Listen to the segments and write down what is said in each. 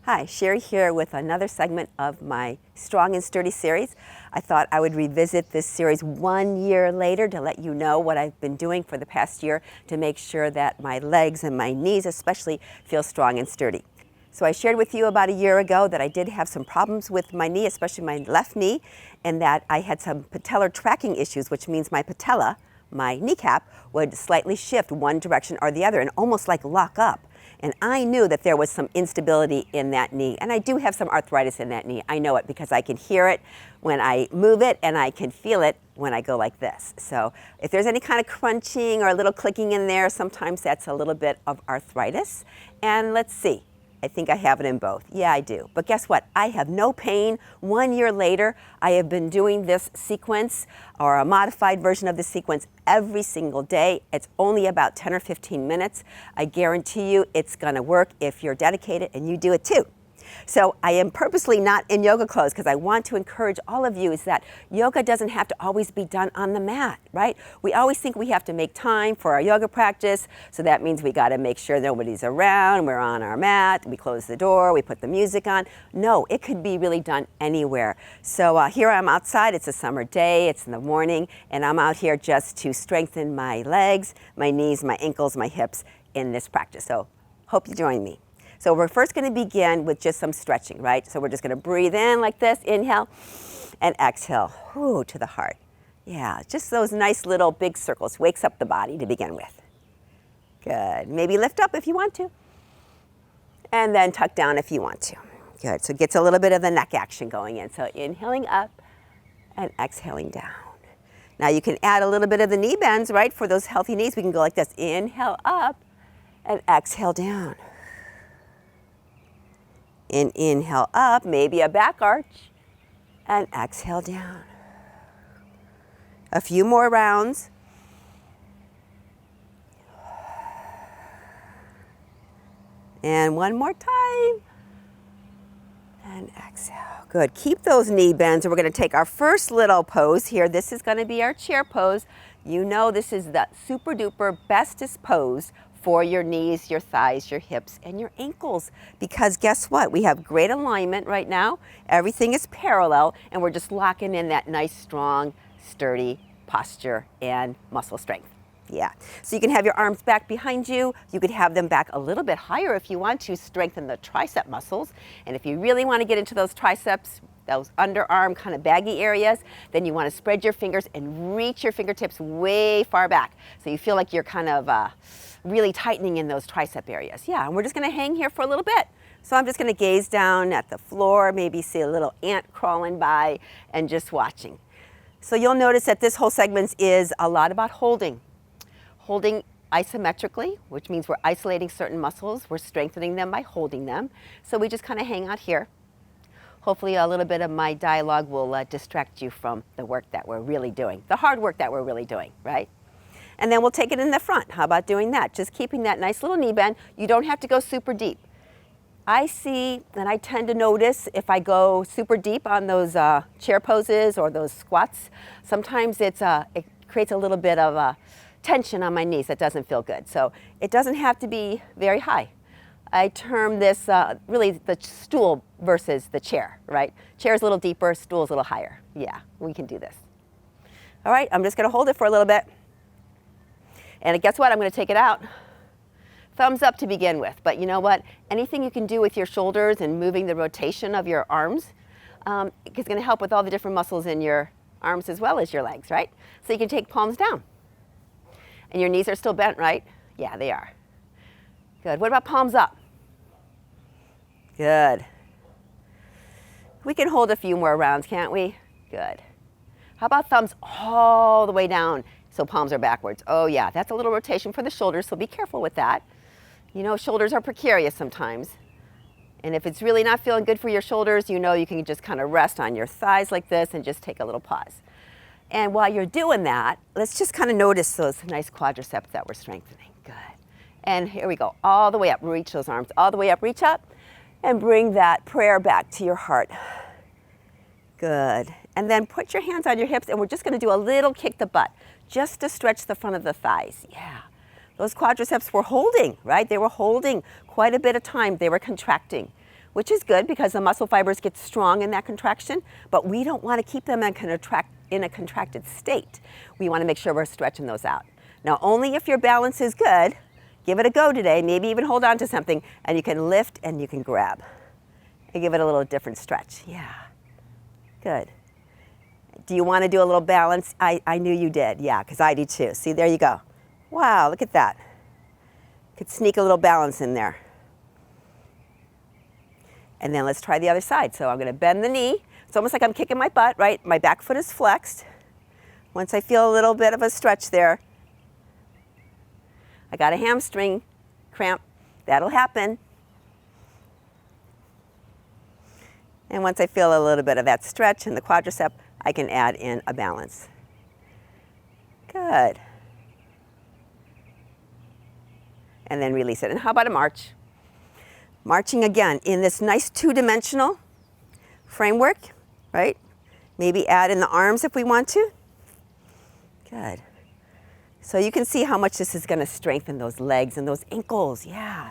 Hi, Sherry here with another segment of my Strong and Sturdy series. I thought I would revisit this series 1 year later to let you know what I've been doing for the past year to make sure that my legs and my knees especially feel strong and sturdy. So I shared with you about a year ago that I did have some problems with my knee, especially my left knee, and that I had some patellar tracking issues, which means my patella, my kneecap, would slightly shift one direction or the other and almost like lock up. And I knew that there was some instability in that knee, and I do have some arthritis in that knee. I know it because I can hear it when I move it, and I can feel it when I go like this. So if there's any kind of crunching or a little clicking in there, sometimes that's a little bit of arthritis. And let's see. I think I have it in both. Yeah, I do. But guess what? I have no pain. 1 year later, I have been doing this sequence or a modified version of the sequence every single day. It's only about 10 or 15 minutes. I guarantee you it's going to work if you're dedicated and you do it too. So I am purposely not in yoga clothes because I want to encourage all of you is that yoga doesn't have to always be done on the mat, right? We always think we have to make time for our yoga practice. So that means we got to make sure nobody's around. We're on our mat. We close the door. We put the music on. No, it could be really done anywhere. So here I'm outside. It's a summer day. It's in the morning. And I'm out here just to strengthen my legs, my knees, my ankles, my hips in this practice. So hope you join me. So we're first going to begin with just some stretching, right? So we're just going to breathe in like this, inhale, and exhale, whoo, to the heart. Yeah, just those nice little big circles. Wakes up the body to begin with. Good. Maybe lift up if you want to. And then tuck down if you want to. Good. So it gets a little bit of the neck action going in. So inhaling up and exhaling down. Now you can add a little bit of the knee bends, right? For those healthy knees, we can go like this. Inhale up and exhale down. Inhale up, maybe a back arch, and exhale down. A few more rounds. And one more time. And exhale. Good. Keep those knee bends. We're going to take our first little pose here. This is going to be our chair pose. You know this is the super duper bestest pose for your knees, your thighs, your hips, and your ankles. Because guess what? We have great alignment right now. Everything is parallel, and we're just locking in that nice, strong, sturdy posture and muscle strength. Yeah. So you can have your arms back behind you. You could have them back a little bit higher if you want to strengthen the tricep muscles. And if you really want to get into those triceps, those underarm kind of baggy areas, then you want to spread your fingers and reach your fingertips way far back. So you feel like you're kind of really tightening in those tricep areas. Yeah, and we're just going to hang here for a little bit. So I'm just going to gaze down at the floor, maybe see a little ant crawling by and just watching. So you'll notice that this whole segment is a lot about holding. Holding isometrically, which means we're isolating certain muscles. We're strengthening them by holding them. So we just kind of hang out here. Hopefully a little bit of my dialogue will distract you from the work that we're really doing, the hard work that we're really doing, right? And then we'll take it in the front. How about doing that? Just keeping that nice little knee bend. You don't have to go super deep. I see, and I tend to notice if I go super deep on those chair poses or those squats, sometimes it creates a little bit of tension on my knees that doesn't feel good. So it doesn't have to be very high. I term this really the stool versus the chair, right? Chair's a little deeper, stool's a little higher. Yeah, we can do this. All right, I'm just going to hold it for a little bit. And guess what? I'm going to take it out. Thumbs up to begin with. But you know what? Anything you can do with your shoulders and moving the rotation of your arms is going to help with all the different muscles in your arms as well as your legs, right? So you can take palms down. And your knees are still bent, right? Yeah, they are. Good. What about palms up? Good. We can hold a few more rounds, can't we? Good. How about thumbs all the way down so palms are backwards? Oh yeah, that's a little rotation for the shoulders, so be careful with that. You know, shoulders are precarious sometimes. And if it's really not feeling good for your shoulders, you know you can just kind of rest on your thighs like this and just take a little pause. And while you're doing that, let's just kind of notice those nice quadriceps that we're strengthening. Good. And here we go, all the way up. Reach those arms all the way up, reach up, and bring that prayer back to your heart. Good. And then put your hands on your hips, and we're just going to do a little kick the butt, just to stretch the front of the thighs. Yeah. Those quadriceps were holding, right? They were holding quite a bit of time. They were contracting. which is good because the muscle fibers get strong in that contraction, but we don't want to keep them in a contracted state. We want to make sure we're stretching those out. Now, only if your balance is good, give it a go today, maybe even hold on to something, and you can lift and you can grab. And give it a little different stretch. Yeah, good. Do you want to do a little balance? I knew you did, yeah, because I do too. See, there you go. Wow, look at that. Could sneak a little balance in there. And then let's try the other side. So I'm going to bend the knee. It's almost like I'm kicking my butt, right? My back foot is flexed. Once I feel a little bit of a stretch there, I got a hamstring cramp. That'll happen. And once I feel a little bit of that stretch in the quadricep, I can add in a balance. Good. And then release it. And how about a march? Marching again in this nice two-dimensional framework, right? Maybe add in the arms if we want to. Good. So you can see how much this is going to strengthen those legs and those ankles. Yeah,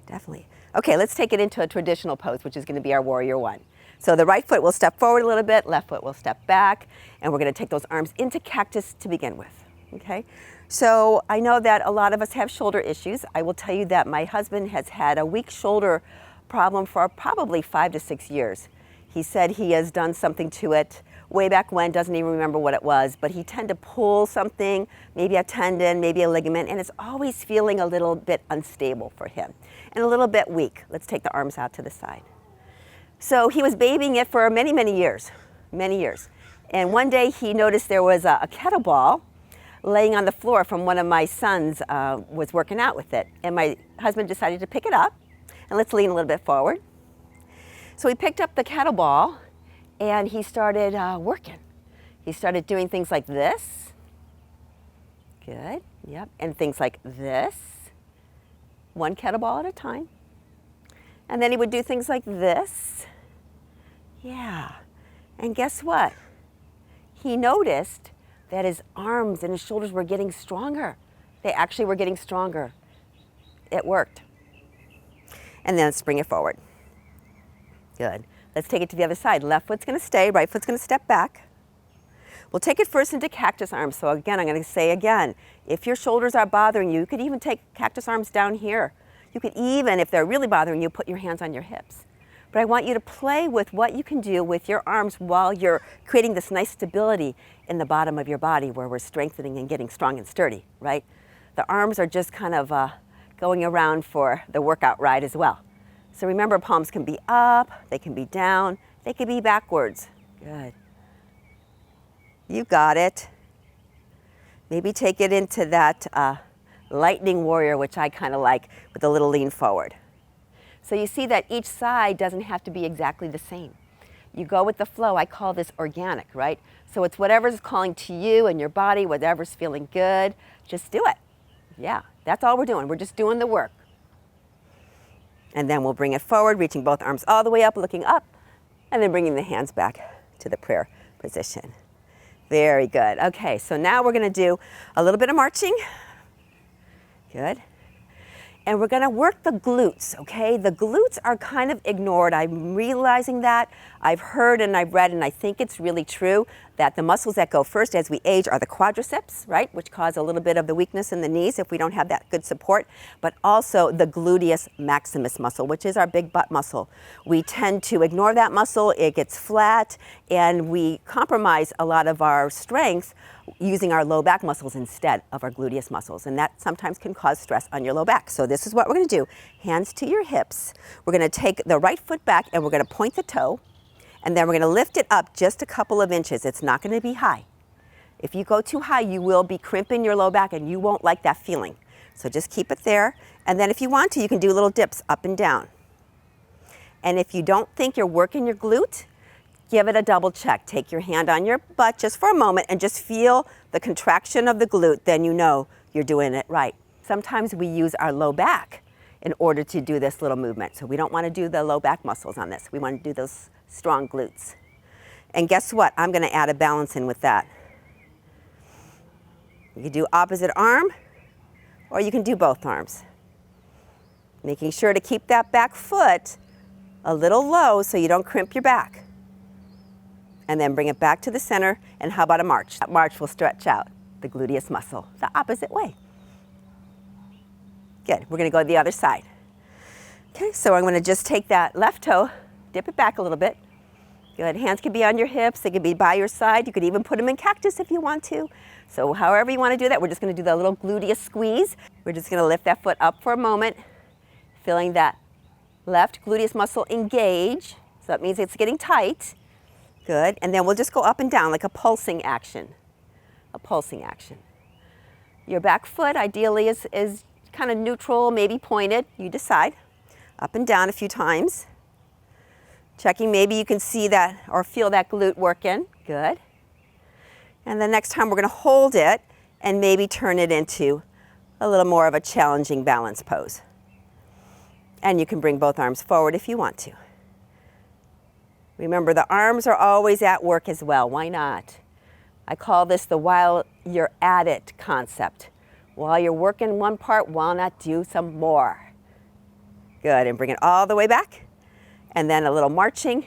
definitely. Okay, let's take it into a traditional pose, which is going to be our warrior one. So the right foot will step forward a little bit, left foot will step back, and we're going to take those arms into cactus to begin with. Okay? So I know that a lot of us have shoulder issues. I will tell you that my husband has had a weak shoulder problem for probably 5 to 6 years. He said he has done something to it way back when, doesn't even remember what it was, but he tended to pull something, maybe a tendon, maybe a ligament, and it's always feeling a little bit unstable for him and a little bit weak. Let's take the arms out to the side. So he was babying it for many, many years. And one day he noticed there was a kettlebell laying on the floor from one of my sons was working out with it. And my husband decided to pick it up. And let's lean a little bit forward. So he picked up the kettlebell and he started working. He started doing things like this. Good, yep. And things like this. One kettlebell at a time. And then he would do things like this. Yeah. And guess what? He noticed that his arms and his shoulders were getting stronger. They actually were getting stronger. It worked. And then let's bring it forward. Good. Let's take it to the other side. Left foot's going to stay, right foot's going to step back. We'll take it first into cactus arms. So again, I'm going to say again, if your shoulders are bothering you, you could even take cactus arms down here. You could even, if they're really bothering you, put your hands on your hips. But I want you to play with what you can do with your arms while you're creating this nice stability in the bottom of your body where we're strengthening and getting strong and sturdy, right? The arms are just kind of going around for the workout ride as well. So remember, palms can be up, they can be down, they can be backwards. Good. You got it. Maybe take it into that lightning warrior, which I kind of like, with a little lean forward. So you see that each side doesn't have to be exactly the same. You go with the flow. I call this organic, right? So it's whatever's calling to you and your body, whatever's feeling good, just do it. Yeah, that's all we're doing. We're just doing the work. And then we'll bring it forward, reaching both arms all the way up, looking up, and then bringing the hands back to the prayer position. Very good. Okay, so now we're going to do a little bit of marching. Good. And we're going to work the glutes, okay? The glutes are kind of ignored. I'm realizing that. I've heard and I've read, and I think it's really true, that the muscles that go first as we age are the quadriceps, right? Which cause a little bit of the weakness in the knees if we don't have that good support, but also the gluteus maximus muscle, which is our big butt muscle. We tend to ignore that muscle. It gets flat, and we compromise a lot of our strength using our low back muscles instead of our gluteus muscles, and that sometimes can cause stress on your low back. So this is what we're going to do. Hands to your hips. We're going to take the right foot back and we're going to point the toe, and then we're going to lift it up just a couple of inches. It's not going to be high. If you go too high, you will be crimping your low back and you won't like that feeling. So just keep it there, and then if you want to, you can do little dips up and down. And if you don't think you're working your glute, give it a double check. Take your hand on your butt just for a moment and just feel the contraction of the glute. Then you know you're doing it right. Sometimes we use our low back in order to do this little movement. So we don't want to do the low back muscles on this. We want to do those strong glutes. And guess what? I'm going to add a balance in with that. You can do opposite arm, or you can do both arms. Making sure to keep that back foot a little low so you don't crimp your back. And then bring it back to the center, and how about a march? That march will stretch out the gluteus muscle the opposite way. Good, we're gonna go to the other side. Okay, so I'm gonna just take that left toe, dip it back a little bit. Good, hands can be on your hips, they can be by your side. You could even put them in cactus if you want to. So however you wanna do that, we're just gonna do the little gluteus squeeze. We're just gonna lift that foot up for a moment, feeling that left gluteus muscle engage. So that means it's getting tight. Good, and then we'll just go up and down like a pulsing action. A pulsing action. Your back foot ideally is kind of neutral, maybe pointed, you decide. Up and down a few times. Checking maybe you can see that or feel that glute working. Good. And the next time we're going to hold it and maybe turn it into a little more of a challenging balance pose. And you can bring both arms forward if you want to. Remember, the arms are always at work as well. Why not? I call this the while you're at it concept. While you're working one part, why not do some more? Good, and bring it all the way back. And then a little marching.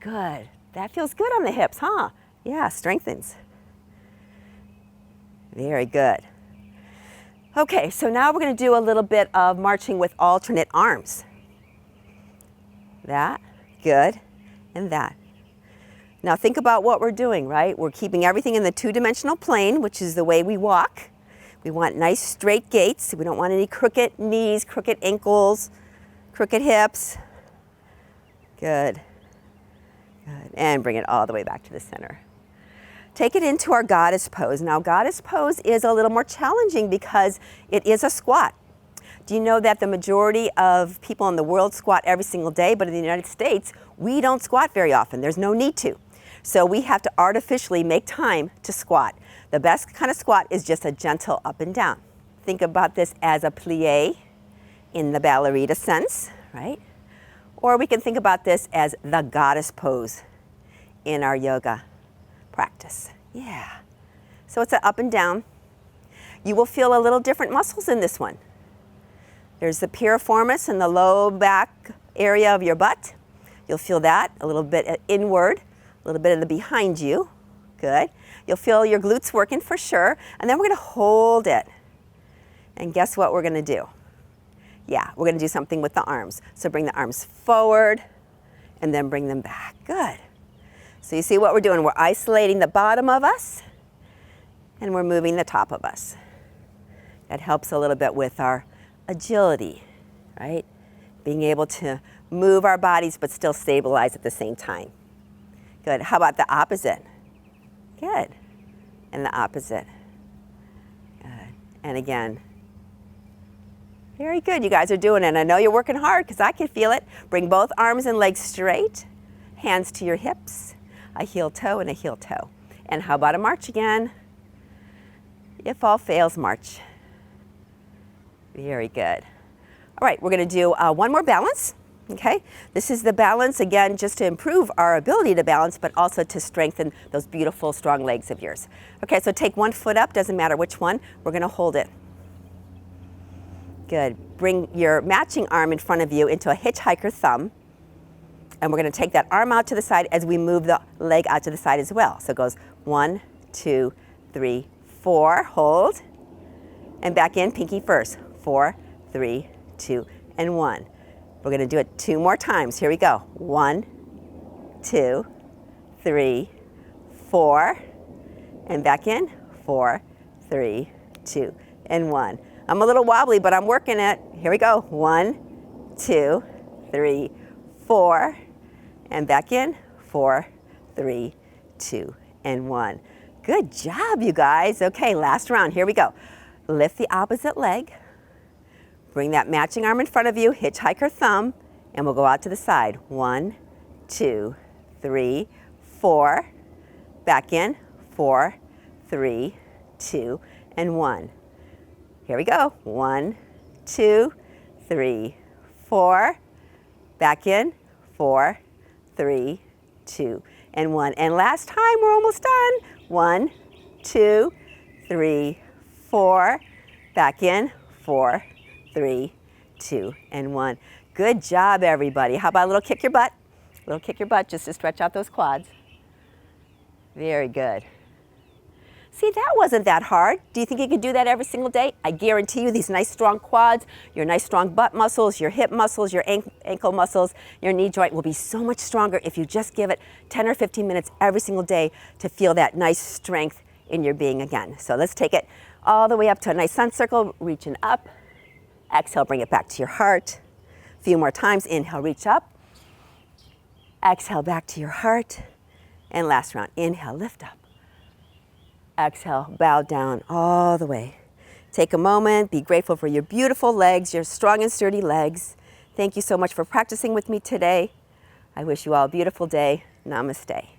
Good, that feels good on the hips, huh? Yeah, strengthens. Very good. Okay, so now we're gonna do a little bit of marching with alternate arms. That, good, and that. Now think about what we're doing, right? We're keeping everything in the two-dimensional plane, which is the way we walk. We want nice straight gaits. We don't want any crooked knees, crooked ankles, crooked hips. Good. Good. And bring it all the way back to the center. Take it into our goddess pose. Now, goddess pose is a little more challenging because it is a squat. Do you know that the majority of people in the world squat every single day, but in the United States, we don't squat very often. There's no need to. So we have to artificially make time to squat. The best kind of squat is just a gentle up and down. Think about this as a plie in the ballerina sense, right? Or we can think about this as the goddess pose in our yoga practice. Yeah. So it's an up and down. You will feel a little different muscles in this one. There's the piriformis in the low back area of your butt. You'll feel that a little bit inward, a little bit in the behind you. Good. You'll feel your glutes working for sure. And then we're going to hold it. And guess what we're going to do? Yeah, we're going to do something with the arms. So bring the arms forward and then bring them back. Good. So you see what we're doing? We're isolating the bottom of us and we're moving the top of us. That helps a little bit with our agility, right? Being able to move our bodies but still stabilize at the same time. Good. How about the opposite? Good. And the opposite. Good. And again. Very good. You guys are doing it. I know you're working hard because I can feel it. Bring both arms and legs straight. Hands to your hips. A heel toe and a heel toe. And how about a march again? If all fails, march. Very good. All right, we're going to do one more balance. Okay, this is the balance, again, just to improve our ability to balance, but also to strengthen those beautiful, strong legs of yours. Okay, so take one foot up, doesn't matter which one. We're going to hold it. Good. Bring your matching arm in front of you into a hitchhiker thumb. And we're going to take that arm out to the side as we move the leg out to the side as well. So it goes 1, 2, 3, 4. Hold. And back in, pinky first. 4, 3, 2, and 1. We're going to do it 2 more times. Here we go. 1, 2, 3, 4. And back in. 4, 3, 2, and 1. I'm a little wobbly, but I'm working it. Here we go. 1, 2, 3, 4. And back in. 4, 3, 2, and 1. Good job, you guys. Okay, last round. Here we go. Lift the opposite leg. Bring that matching arm in front of you, hitchhiker thumb, and we'll go out to the side. 1, 2, 3, 4. Back in. 4, 3, 2, and 1. Here we go. 1, 2, 3, 4. Back in. 4, 3, 2, and 1. And last time, we're almost done. 1, 2, 3, 4. Back in. 4, 3, 2, and 1. Good job, everybody. How about a little kick your butt? A little kick your butt just to stretch out those quads. Very good. See, that wasn't that hard. Do you think you could do that every single day? I guarantee you these nice strong quads, your nice strong butt muscles, your hip muscles, your ankle muscles, your knee joint will be so much stronger if you just give it 10 or 15 minutes every single day to feel that nice strength in your being again. So let's take it all the way up to a nice sun circle, reaching up. Exhale, bring it back to your heart. A few more times. Inhale, reach up. Exhale, back to your heart. And last round. Inhale, lift up. Exhale, bow down all the way. Take a moment, be grateful for your beautiful legs, your strong and sturdy legs. Thank you so much for practicing with me today. I wish you all a beautiful day. Namaste.